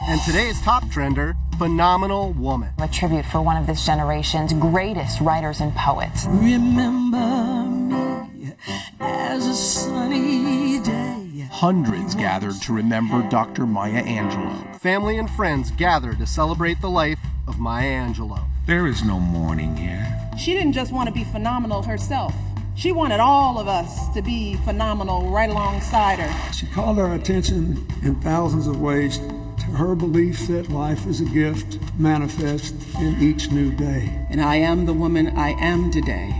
And today's top trender, phenomenal woman. A tribute for one of this generation's greatest writers and poets. Remember me as a sunny day. Hundreds gathered to remember Dr. Maya Angelou. Family and friends gathered to celebrate the life of Maya Angelou. There is no mourning here. She didn't just want to be phenomenal herself. She wanted all of us to be phenomenal right alongside her. She called our attention in thousands of ways to her belief that life is a gift manifest in each new day. And I am the woman I am today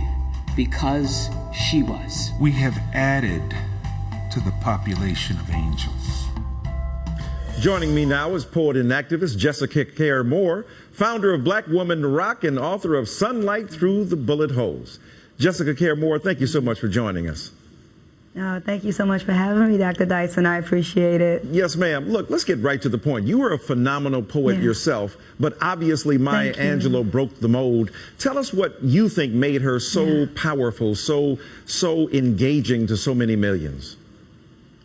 because she was. We have added to the population of angels. Joining me now is poet and activist Jessica Care Moore, founder of Black Woman Rock and author of Sunlight Through the Bullet Holes. Jessica Care Moore, thank you so much for joining us. Oh, thank you so much for having me, Dr. Dyson. I appreciate it. Yes, ma'am. Look, let's get right to the point. You were a phenomenal poet yourself, but obviously Maya Angelou broke the mold. Tell us what you think made her so powerful, so engaging to so many millions.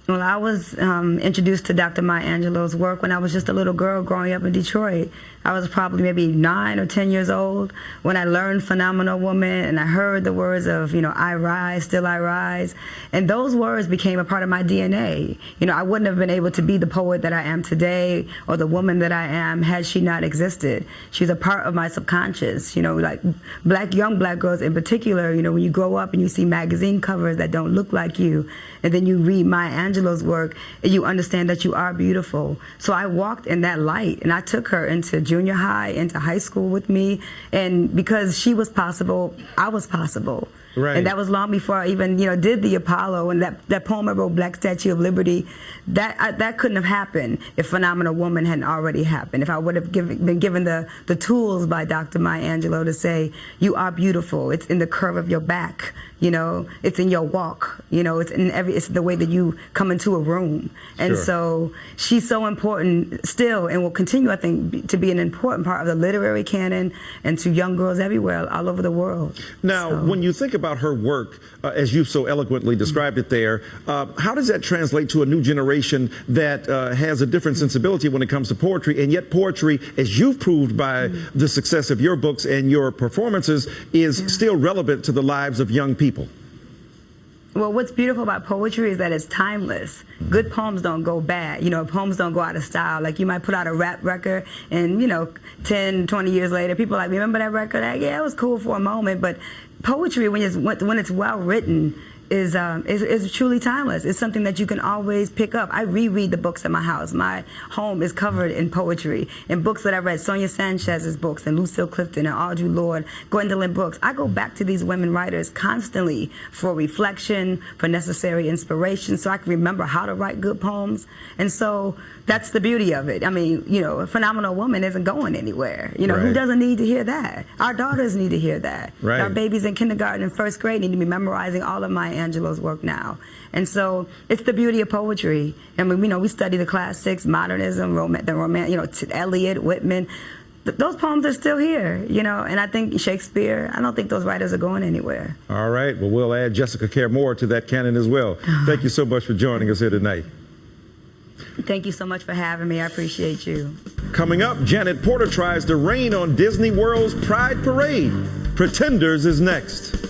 Well, I was introduced to Dr. Maya Angelou's work when I was just a little girl growing up in Detroit. I was probably maybe 9 or 10 years old when I learned Phenomenal Woman, and I heard the words of, I rise, still I rise. And those words became a part of my DNA. I wouldn't have been able to be the poet that I am today or the woman that I am had she not existed. She's a part of my subconscious, like young black girls in particular, when you grow up and you see magazine covers that don't look like you, and then you read Maya Angelou's work, and you understand that you are beautiful. So I walked in that light, and I took her into junior high, into high school with me, and because she was possible, I was possible. Right. And that was long before I even, did the Apollo, and that poem I wrote, Black Statue of Liberty, that couldn't have happened if Phenomenal Woman hadn't already happened. If I would have been given the tools by Dr. Maya Angelou to say, you are beautiful, it's in the curve of your back, it's in your walk, it's the way that you come into a room. And so she's so important still, and will continue, I think, to be an important part of the literary canon and to young girls everywhere, all over the world. Now, when you think about her work, as you've so eloquently described it there, how does that translate to a new generation that has a different sensibility when it comes to poetry, and yet poetry, as you've proved by the success of your books and your performances, is still relevant to the lives of young people? Well, what's beautiful about poetry is that it's timeless. Good poems don't go bad. Poems don't go out of style. Like, you might put out a rap record and, 10, 20 years later, people are like, remember that record? Yeah, it was cool for a moment. But poetry, when it's well written, is truly timeless. It's something that you can always pick up. I reread the books at my house. My home is covered in poetry, and books that I read, Sonia Sanchez's books, and Lucille Clifton, and Audre Lorde, Gwendolyn Brooks. I go back to these women writers constantly for reflection, for necessary inspiration, so I can remember how to write good poems. And so that's the beauty of it. I mean, a phenomenal woman isn't going anywhere. Who doesn't need to hear that? Our daughters need to hear that. Right. Our babies in kindergarten and first grade need to be memorizing all of Maya Angelou's work now. And so it's the beauty of poetry. I mean, we study the classics, modernism, Eliot, Whitman. Those poems are still here, and I think Shakespeare, I don't think those writers are going anywhere. All right. Well, we'll add Jessica Care Moore to that canon as well. Thank you so much for joining us here tonight. Thank you so much for having me. I appreciate you. Coming up, Janet Porter tries to rain on Disney World's Pride Parade. Pretenders is next.